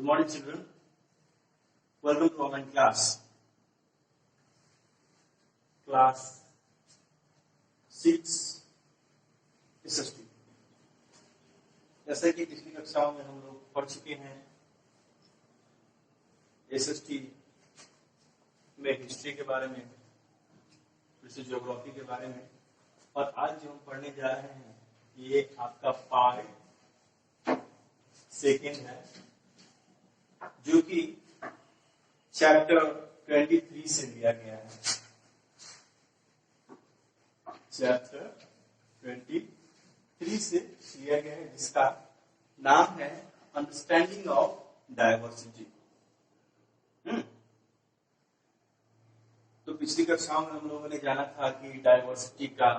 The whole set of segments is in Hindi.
morning, children. Welcome to online class. Class 6 SST. जैसे कि पिछली कक्षाओं में हम लोग पढ़ चुके हैं SST में हिस्ट्री के बारे में, फिर से ज्योग्राफी के बारे में, और आज जो हम पढ़ने जा रहे हैं ये आपका पार्ट सेकेंड है, जो कि चैप्टर 23 से लिया गया है। चैप्टर 23 से लिया गया है, जिसका नाम है अंडरस्टैंडिंग ऑफ डायवर्सिटी। तो पिछली कक्षाओं में हम लोगों ने जाना था कि डायवर्सिटी का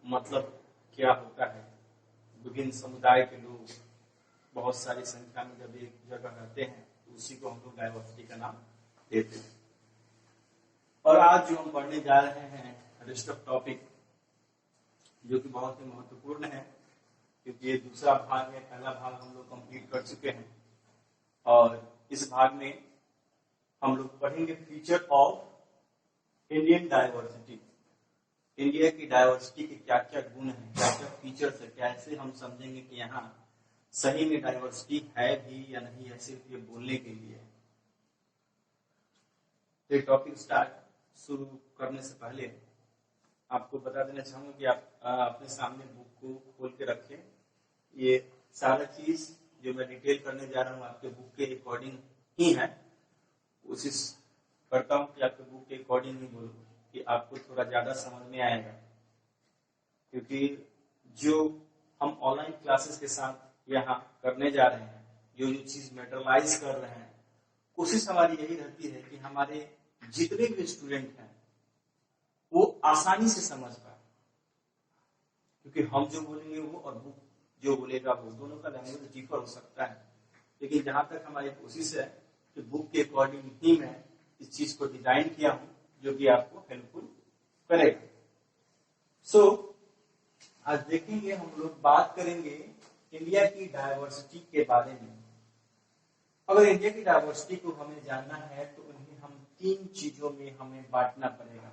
मतलब क्या होता है। विभिन्न समुदाय के लोग बहुत सारी संख्या में जब एक जगह रहते हैं तो उसी को हम लोग डायवर्सिटी का नाम देते हैं। और आज जो हम पढ़ने जा रहे हैं रेस्ट ऑफ टॉपिक, जो कि बहुत ही महत्वपूर्ण है, क्योंकि ये दूसरा भाग है। पहला भाग हम लोग कंप्लीट कर चुके हैं और इस भाग में हम लोग पढ़ेंगे feature of Indian diversity. India की डायवर्सिटी के क्या क्या गुण हैं, क्या क्या फीचर्स है, कैसे हम समझेंगे कि यहाँ सही में डायवर्सिटी है भी या नहीं, या सिर्फ ये बोलने के लिए। तो टॉपिक स्टार्ट शुरू करने से पहले आपको बता देना चाहूंगा कि आप अपने सामने बुक को खोल के रखें। ये सारा चीज जो मैं डिटेल करने जा रहा हूँ आपके बुक के अकॉर्डिंग ही है। कोशिश करता हूँ कि आपके बुक के अकॉर्डिंग ही बोलूँ, कि आपको थोड़ा ज्यादा समझ में आएगा, क्योंकि जो हम ऑनलाइन क्लासेस के साथ यहाँ करने जा रहे हैं, जो जो चीज मेटरलाइज कर रहे हैं, कोशिश हमारी यही रहती है कि हमारे जितने भी स्टूडेंट हैं वो आसानी से समझ पाए, क्योंकि हम जो बोलेंगे वो और बुक जो बोलेगा वो, दोनों का लैंग्वेज डिफर हो सकता है। लेकिन जहां तक हमारी कोशिश है कि बुक के अकॉर्डिंग ही मैं इस चीज को डिजाइन किया हूं, जो कि आपको हेल्पफुल करेगा। सो आज देखेंगे, हम लोग बात करेंगे इंडिया की डायवर्सिटी के बारे में। अगर इंडिया की डायवर्सिटी को हमें जानना है तो उन्हें हम तीन चीजों में हमें बांटना पड़ेगा।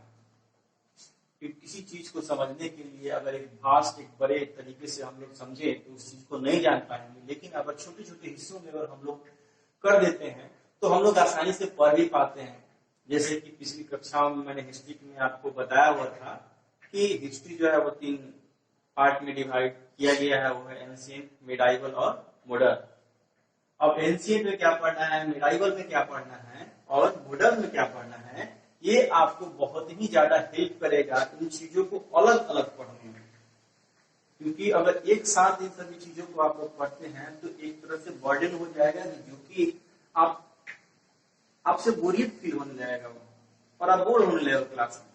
कि किसी चीज को समझने के लिए अगर एक भास्ट, एक बड़े तरीके से हम लोग समझे तो उस चीज को नहीं जान पाएंगे, लेकिन अगर छोटे छोटे हिस्सों में अगर हम लोग कर देते हैं तो हम लोग आसानी से पढ़ भी पाते हैं। जैसे कि पिछली कक्षाओं में मैंने हिस्ट्री में आपको बताया हुआ था कि हिस्ट्री जो है वो तीन पार्ट में डिवाइड किया गया है, वो है एंशिएंट, मिडाइवल और मॉडर्न। अब एंशिएंट में क्या पढ़ना है, मिडाइवल में क्या पढ़ना है और मॉडर्न में क्या पढ़ना है, ये आपको बहुत ही ज्यादा हेल्प करेगा इन चीजों को अलग अलग पढ़ने में। क्योंकि अगर एक साथ इन सभी चीजों को आप लोग पढ़ते हैं तो एक तरह से बर्डन हो जाएगा, जो कि आपसे बोरियत फील होने लगेगा और आप बोर होने लगेगा क्लास में।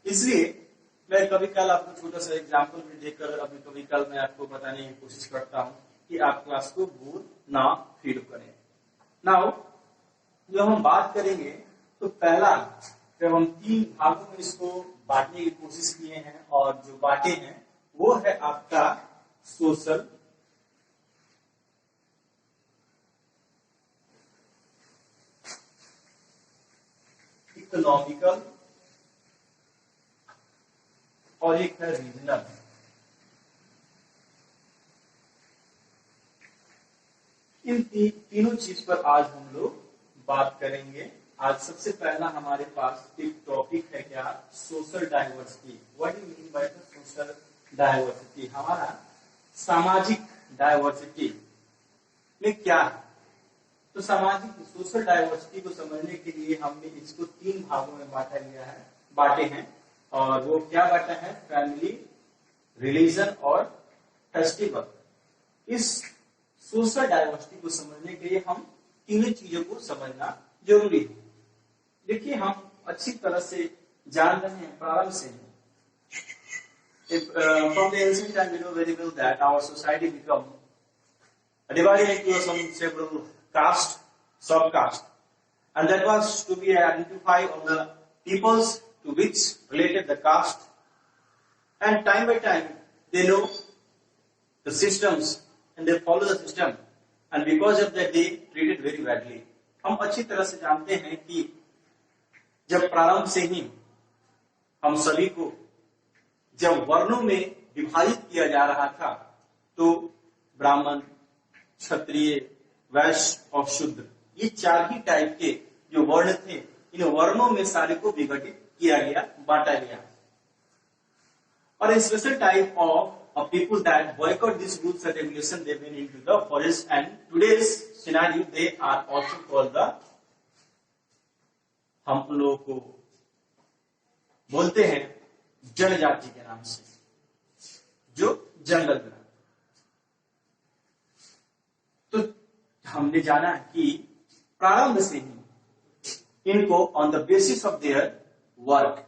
इसलिए मैं कभी कल आपको छोटा सा एग्जाम्पल भी देकर अभी कभी कल मैं आपको बताने की कोशिश करता हूँ कि आप क्लास को बोर ना फील करें। नाउ जब हम बात करेंगे तो पहला, जब हम तीन भागों में इसको बांटने की कोशिश किए हैं और जो बांटे हैं वो है आपका सोशल, इकोनॉमिकल और एक है रीजनल। इन तीनों चीज पर आज हम लोग बात करेंगे। आज सबसे पहला हमारे पास एक टॉपिक है, क्या, social diversity. What do you mean by the social diversity? हमारा सामाजिक डाइवर्सिटी में क्या है? तो सामाजिक सोशल डाइवर्सिटी को समझने के लिए हमने इसको तीन भागों में बांटे हैं। और वो क्या बांटा है? फैमिली, रिलीजन और फेस्टिवल। इस सोशल डाइवर्सिटी को समझने के लिए हम तीनों चीजों को समझना जरूरी है। देखिए, हम अच्छी तरह से जान रहे हैं प्रारंभ से। From the ancient time, we know very well that our society become divided into some several caste, subcaste, and that was to be identified on the peoples to which related the caste, and time by time they know the systems and they follow the system and because of that they treated very badly. हम अच्छी तरह से जानते हैं कि जब प्रारंभ से ही हम सभी को जब वर्णों में विभाजित किया जा रहा था, तो ब्राह्मण, क्षत्रिय, वैश्य और शूद्र, ये चार ही टाइप के जो वर्ण थे, इन वर्णों में सारे को विघटित किया गया, बांटा गया. और a special type of people that boycott these rules and regulation, they went into the forest, and today's scenario they are also called the, हम लोगों को बोलते हैं जनजाति के नाम से, जो जंगल में. तो हमने जाना कि प्रारंभ से ही इनको on the basis of their work,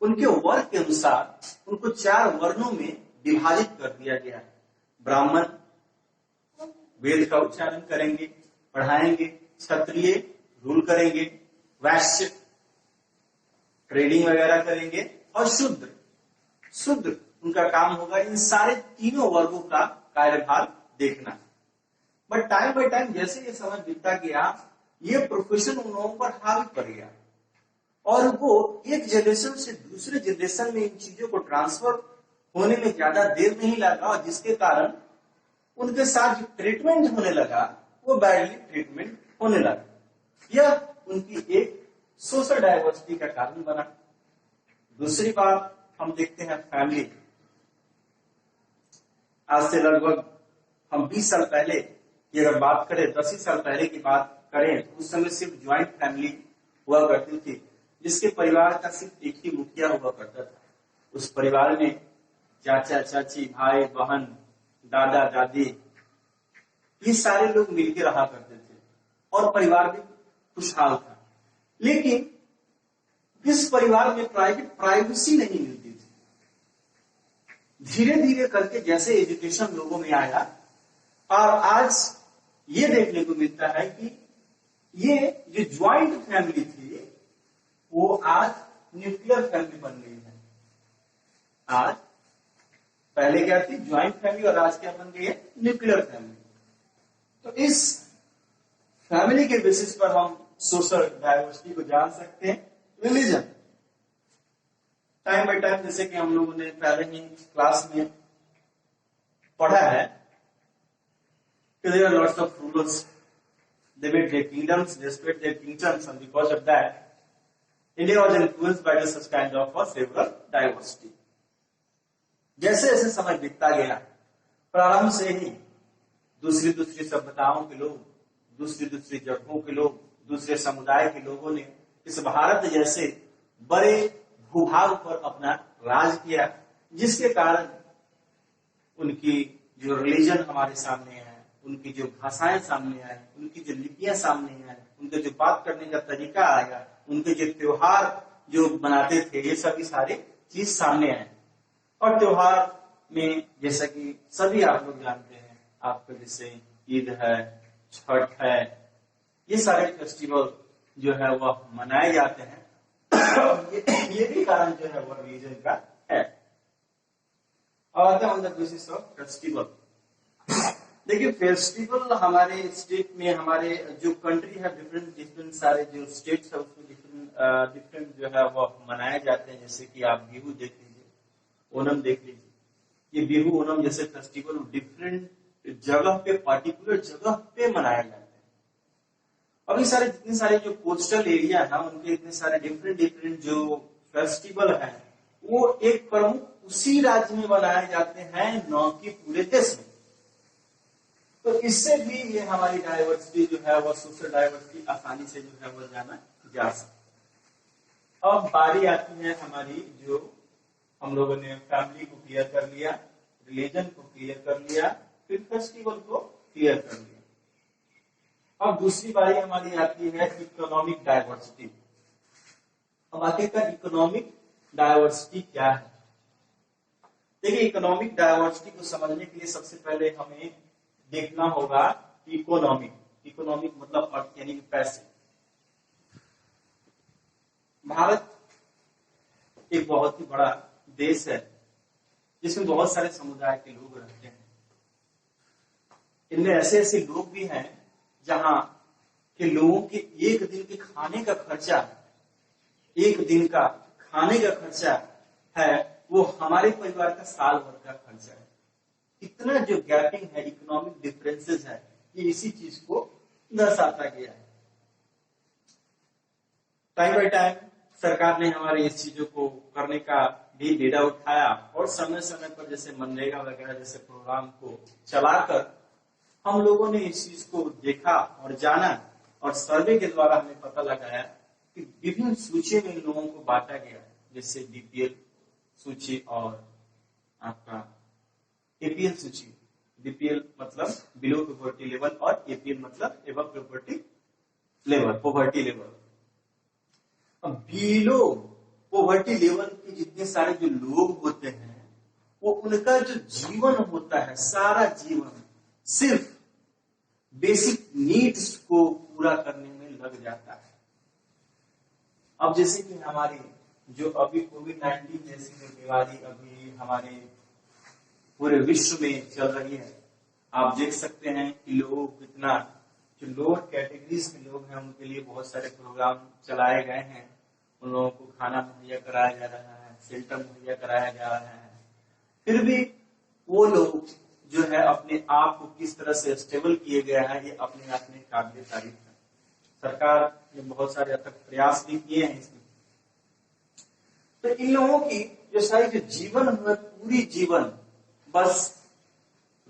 उनके वर्क के अनुसार उनको चार वर्णों में विभाजित कर दिया गया है. ब्राह्मण वेद का उच्चारण करेंगे, पढ़ाएंगे, क्षत्रिय रूल करेंगे, वैश्य ट्रेडिंग वगैरह करेंगे, और शूद्र उनका काम होगा इन सारे तीनों वर्गों का कार्यभार देखना. बट टाइम बाय टाइम जैसे ये समय बीतता गया, ये प्रोफेशन उन लोगों पर हावी पड़ गया, और वो एक जनरेशन से दूसरे जनरेशन में इन चीजों को ट्रांसफर होने में ज्यादा देर नहीं लगा, और जिसके कारण उनके साथ जो ट्रीटमेंट होने लगा वो बैडली ट्रीटमेंट होने लगा. यह उनकी एक सोशल डाइवर्सिटी का कारण बना. दूसरी बात हम देखते हैं फैमिली. आज से लगभग हम 20 साल पहले की अगर बात करें, 10 साल पहले की बात करें, तो उस समय सिर्फ ज्वाइंट फैमिली हुआ करती थी, जिसके परिवार का सिर्फ एक ही मुखिया हुआ करता था. उस परिवार में चाचा चाची, भाई बहन, दादा दादी, ये सारे लोग मिलकर रहा करते थे, और परिवार भी खुशहाल था. लेकिन इस परिवार में प्राइवेसी नहीं मिलती थी. धीरे धीरे करके जैसे एजुकेशन लोगों में आया, और आज ये देखने को मिलता है कि ये जो ज्वाइंट फैमिली थी वो आज न्यूक्लियर फैमिली बन गई है. आज पहले क्या थी, ज्वाइंट फैमिली, और आज क्या बन गई है, न्यूक्लियर फैमिली. तो इस फैमिली के बेसिस पर हम सोशल डाइवर्सिटी को जान सकते हैं. रिलीजन टाइम बाय टाइम, जैसे कि हम लोगों ने पहले ही क्लास में पढ़ा है, there are lots of rulers, they made their kingdoms, they spread their kingdoms, and because of that India was influenced by such kind of a several diversity. जैसे जैसे समय बीतता गया, प्रारंभ से ही दूसरी दूसरी सभ्यताओं के लोग, दूसरी दूसरी जगहों के लोग, दूसरे समुदाय के लोगों ने इस भारत जैसे बड़े भूभाग पर अपना राज किया, जिसके कारण उनकी जो रिलीजन हमारे सामने है, उनकी जो भाषाएं सामने आए, उनकी जो लिपियां सामने आए, उनके जो बात करने का तरीका आया, उनके जो त्योहार जो मनाते थे, ये सभी सारे चीज सामने आए. और त्योहार में जैसा कि सभी आप लोग जानते हैं, आपके जैसे ईद है, छठ है, ये सारे फेस्टिवल जो है वह मनाए जाते हैं. ये भी कारण जो है वह रिलीजन का है. और on the basis of festival, देखिए फेस्टिवल हमारे स्टेट में, हमारे जो कंट्री है, डिफरेंट सारे जो स्टेट्स है उसमें डिफरेंट जो है वो मनाए जाते हैं. जैसे कि आप बिहू देख लीजिए, ओणम देख लीजिए. ये बिहू ओणम जैसे फेस्टिवल डिफरेंट जगह पे, पर्टिकुलर जगह पे मनाए जाते हैं. अभी सारे जितने सारे जो कोस्टल एरिया है, उनके इतने सारे डिफरेंट जो फेस्टिवल है, वो एक प्रमुख उसी राज्य में मनाए जाते हैं, न कि पूरे देश में. तो इससे भी ये हमारी डाइवर्सिटी जो है वो सोशल डाइवर्सिटी आसानी से जो है वो जाना जा सकता. अब बारी आती है हमारी, जो हम लोगों ने फैमिली को क्लियर कर लिया, रिलीजन को क्लियर कर लिया, फिर फेस्टिवल को क्लियर कर लिया. अब दूसरी बारी हमारी आती है इकोनॉमिक डाइवर्सिटी. अब आखिरकार इकोनॉमिक डाइवर्सिटी क्या है? देखिए, इकोनॉमिक डाइवर्सिटी को समझने के लिए सबसे पहले हमें देखना होगा इकोनॉमिक मतलब अर्थ यानी पैसे. भारत एक बहुत ही बड़ा देश है जिसमें बहुत सारे समुदाय के लोग रहते हैं. इनमें ऐसे ऐसे लोग भी हैं जहां के लोगों के एक दिन के खाने का खर्चा, एक दिन का खाने का खर्चा है वो हमारे परिवार का साल भर का खर्चा है। इतना जो गैपिंग है, इकोनॉमिक डिफरेंसेस है, ये इसी चीज को दर्शाता गया है। टाइम बाय टाइम सरकार ने हमारे इस चीजों को करने का भी बीड़ा उठाया और समय समय पर जैसे मनरेगा वगैरह जैसे प्रोग्राम को चलाकर हम लोगों ने इस चीज को देखा और जाना, और सर्वे के द्वारा हमें पता लगाया कि विभिन्न सूची में इन लोगों को बांटा गया है, जैसे बीपीएल सूची और आपका एपीएल सूची। बीपीएल मतलब बिलो पॉवर्टी लेवल और एपीएल मतलब एबव पॉवर्टी लेवल। अब बिलो पॉवर्टी लेवल के जितने सारे जो लोग होते हैं वो उनका जो जीवन होता है, सारा जीवन सिर्फ बेसिक नीड्स को पूरा करने में लग जाता है। अब जैसे कि हमारी जो अभी कोविड-19 जैसी जो बीमारी अभी हमारे पूरे विश्व में चल रही है, आप देख सकते हैं कि लोग कितना, जो लोअर कैटेगरीज के लोग हैं उनके लिए बहुत सारे प्रोग्राम चलाए गए हैं। उन लोगों को खाना मुहैया कराया जा रहा है, शेल्टर मुहैया कराया जा रहा है। फिर भी वो लोग जो है अपने आप को किस तरह से स्टेबल किए गया है, ये अपने आप में काबिल तारीफ है। सरकार ने बहुत सारे अथक प्रयास भी किए हैं इसमें। तो इन लोगों की जो सारी जो जीवन है, पूरी जीवन बस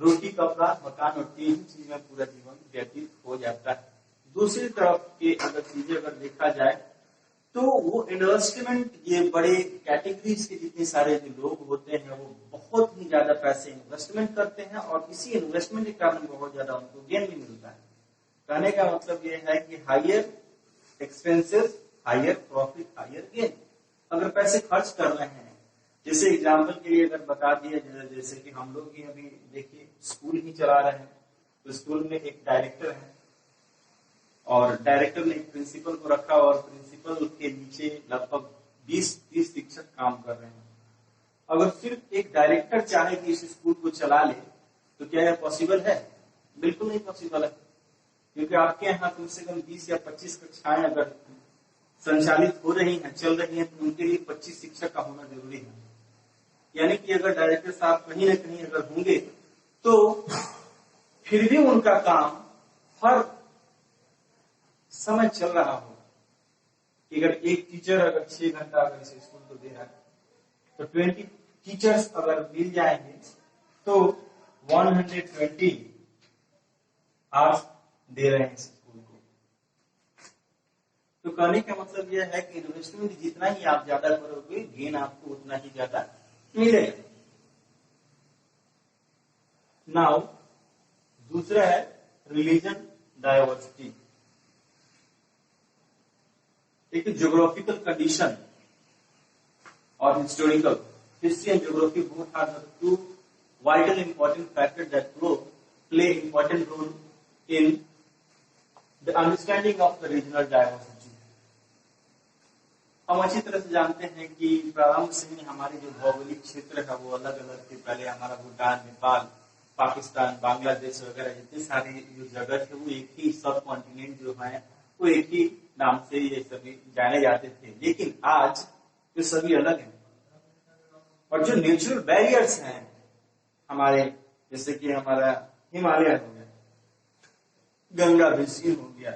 रोटी कपड़ा मकान और तीन चीज में पूरा जीवन व्यतीत हो जाता है। दूसरी तरफ की अगर चीजें अगर देखा जाए तो वो इन्वेस्टमेंट, ये बड़े कैटेगरीज के जितने सारे जो लोग होते हैं वो बहुत ही ज्यादा पैसे इन्वेस्टमेंट करते हैं और इसी इन्वेस्टमेंट के कारण बहुत ज्यादा उनको गेन भी मिलता है। कहने का मतलब ये है कि higher expenses higher profit higher gain. अगर पैसे खर्च कर रहे हैं, जैसे एग्जाम्पल के लिए अगर बता दिया जाए, जैसे कि हम लोग ही अभी देखिए स्कूल ही चला रहे हैं, तो स्कूल में एक डायरेक्टर है और डायरेक्टर ने एक प्रिंसिपल को रखा और प्रिंसिपल के नीचे लगभग 20-30 शिक्षक काम कर रहे हैं। अगर सिर्फ एक डायरेक्टर चाहे कि इस स्कूल को चला ले तो क्या यह पॉसिबल है? बिल्कुल नहीं पॉसिबल है, क्योंकि आपके यहाँ कम से कम 20 या 25 कक्षाएं अगर संचालित हो रही हैं, चल रही हैं, तो उनके लिए 25 शिक्षक का होना जरूरी है। यानी कि अगर डायरेक्टर साहब कहीं ना कहीं अगर होंगे तो फिर भी उनका काम हर समय चल रहा हो। अगर एक टीचर अगर 6 घंटा अगर इस स्कूल को दे रहा है तो 20 टीचर्स अगर मिल जाएंगे तो 120 आवर्स दे रहे हैं स्कूल को। तो कहने का मतलब यह है कि इन्वेस्टमेंट जितना ही आप ज्यादा करोगे, गेन आपको उतना ही ज्यादा मिलेगा। नाउ दूसरा है रिलीजन डाइवर्सिटी। एक ज्योग्राफिकल कंडीशन और historical, history and geography both are the two vital important factors that play important role in the understanding of the regional diversity। हम अच्छी तरह से जानते हैं कि प्रारंभ से ही हमारे जो भौगोलिक क्षेत्र है वो अलग अलग थे। पहले हमारा भूटान, नेपाल, पाकिस्तान, बांग्लादेश वगैरह जितने सारी जो जगह थे वो एक ही सब कॉन्टिनेंट जो है वो एक ही नाम से ये सभी जाने जाते थे, लेकिन आज ये सभी अलग हैं। और जो नेचुरल बैरियर्स हैं हमारे, जैसे कि हमारा हिमालय हो गया, गंगा बेसिन हो गया,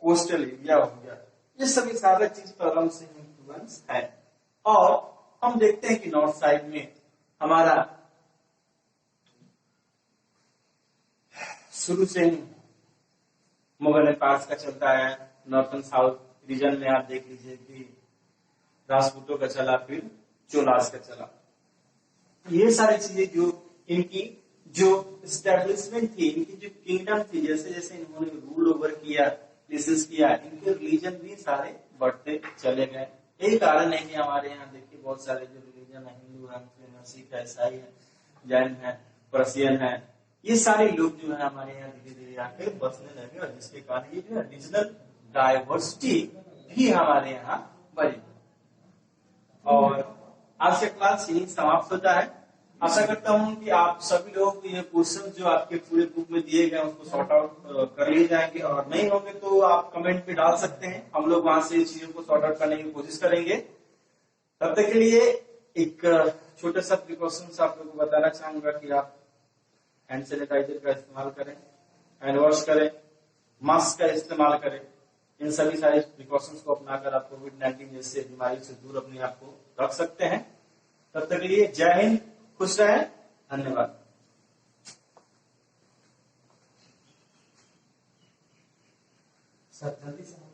कोस्टल एरिया हो गया, ये सभी सारा चीज प्रारंभ से इन्फ्लुएंस है। और हम देखते हैं कि नॉर्थ साइड में हमारा शुरू से ही मुगल एम्पायर का चलता है। नॉर्थन साउथ रीजन में आप देख लीजिए कि राजपूतों का चला, फिर चोलास का चला। ये सारी चीजें जो इनकी जो एस्टेब्लिशमेंट थी, इनकी जो किंगडम थी, जैसे जैसे इन्होंने रूल ओवर किया, प्लेसेस किया, इनके रिलीजन भी सारे बढ़ते चले गए। यही कारण है कि हमारे यहाँ देखिए बहुत सारे जो रिलीजन है, हिंदू है, मुस्लिम है, सिख है, ईसाई है, जैन है, पर्सियन है, ये सारे लोग जो है हमारे यहाँ धीरे धीरे आके बसने लगे और जिसके कारण ये जो है रीजनल डाइवर्सिटी भी हमारे यहाँ बढ़ी। और आज का क्लास यही समाप्त होता है। आशा करता हूं कि आप सभी लोग ये क्वेश्चन जो आपके पूरे बुक में दिए गए उसको सॉर्ट आउट कर लिए जाएंगे, और नहीं होंगे तो आप कमेंट में डाल सकते हैं, हम लोग वहां से चीजों को सॉर्ट आउट करने की कोशिश करेंगे। तब तक के लिए एक छोटा सा प्रिकॉशंस आप लोगों को बताना चाहूंगा कि आप हैंड सैनिटाइजर का इस्तेमाल करें, हैंड वॉश करें, मास्क का इस्तेमाल करें। इन सभी सारे प्रिकॉशंस को अपनाकर आप कोविड-19 जैसे बीमारी से दूर अपने आप को रख सकते हैं। तब तक के लिए जय हिंद, खुश रहें, धन्यवाद। सर जल्दी से